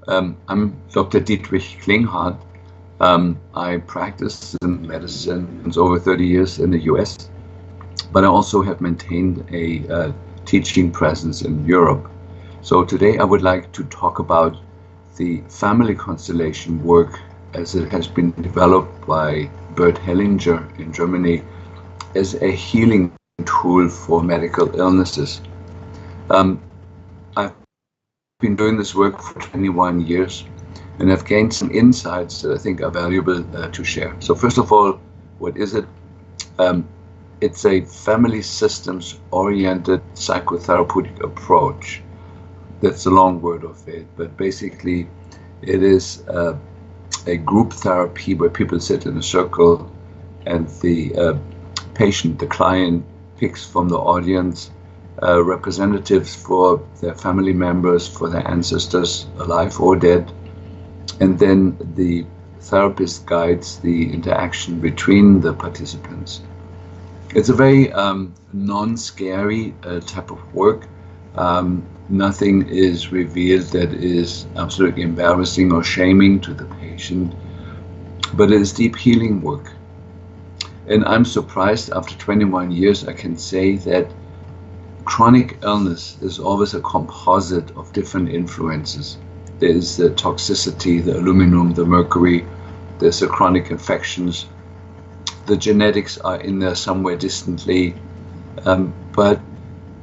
I'm Dr. Klinghardt. I practice in medicine since over 30 years in the US, but I also have maintained a teaching presence in Europe. So today I would like to talk about the Family Constellation work as it has been developed by Bert Hellinger in Germany as a healing tool for medical illnesses. I've been doing this work for 21 years and I've gained some insights that I think are valuable to share. So first of all, what is it? It's a family systems-oriented psychotherapeutic approach. That's the long word of it, but basically it is a group therapy where people sit in a circle and the patient, the client, picks from the audience representatives for their family members, for their ancestors, alive or dead, and then the therapist guides the interaction between the participants. It's a very non-scary type of work. Nothing is revealed that is absolutely embarrassing or shaming to the patient, but it is deep healing work. And I'm surprised after 21 years I can say that chronic illness is always a composite of different influences. There's the toxicity, the aluminum, the mercury, there's the chronic infections. The genetics are in there somewhere distantly, but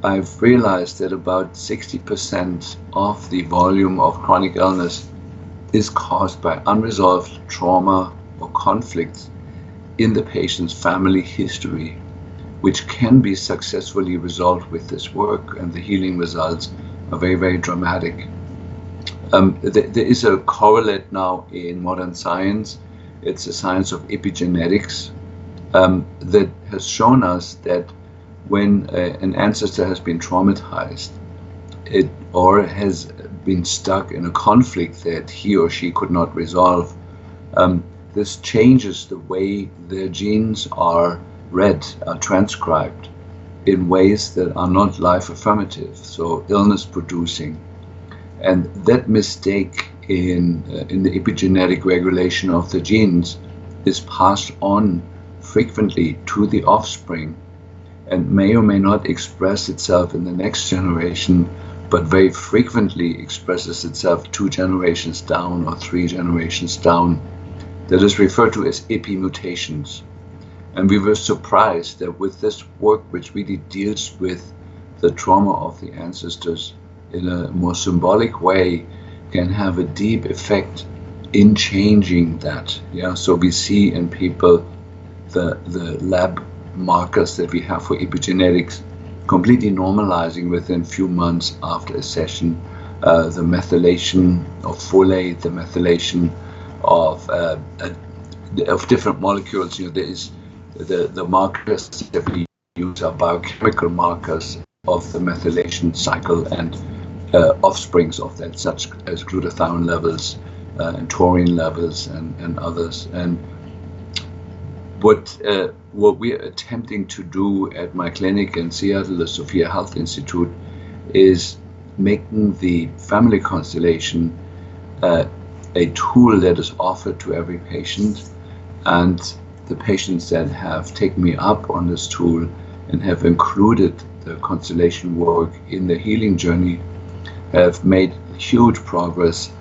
I've realized that about 60% of the volume of chronic illness is caused by unresolved trauma or conflicts in the patient's family history, which can be successfully resolved with this work, and the healing results are very, very dramatic. There is a correlate now in modern science. It's the science of epigenetics that has shown us that when an ancestor has been traumatized or has been stuck in a conflict that he or she could not resolve, this changes the way their genes are read, are transcribed in ways that are not life affirmative, so illness producing. And that mistake in the epigenetic regulation of the genes is passed on frequently to the offspring and may or may not express itself in the next generation, but very frequently expresses itself 2 generations down or 3 generations down. That is referred to as epimutations. And we were surprised that with this work, which really deals with the trauma of the ancestors in a more symbolic way, can have a deep effect in changing that. Yeah, so we see in people the lab markers that we have for epigenetics completely normalizing within a few months after a session. The methylation of folate, the methylation of different molecules. There is the markers that we use are biochemical markers of the methylation cycle and offsprings of that, such as glutathione levels and taurine levels and others. And what we are attempting to do at my clinic in Seattle, the Sophia Health Institute, is making the Family Constellation a tool that is offered to every patient, and the patients that have taken me up on this tool and have included the constellation work in the healing journey have made huge progress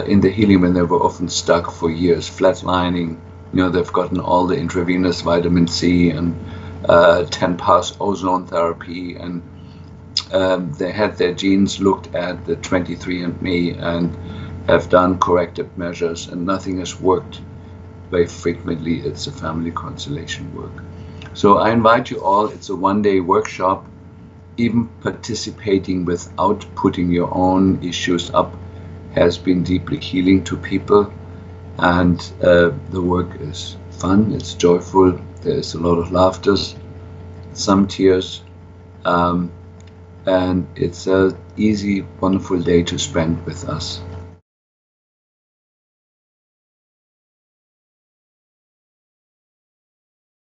in the healing when they were often stuck for years, flatlining. They've gotten all the intravenous vitamin C and 10-pass ozone therapy, and they had their genes looked at, the 23andMe, and have done corrective measures, and nothing has worked. Very frequently, it's a family constellation work. So I invite you all. It's a 1-day workshop. Even participating without putting your own issues up has been deeply healing to people. And the work is fun, it's joyful, there's a lot of laughter, some tears, and it's an easy, wonderful day to spend with us.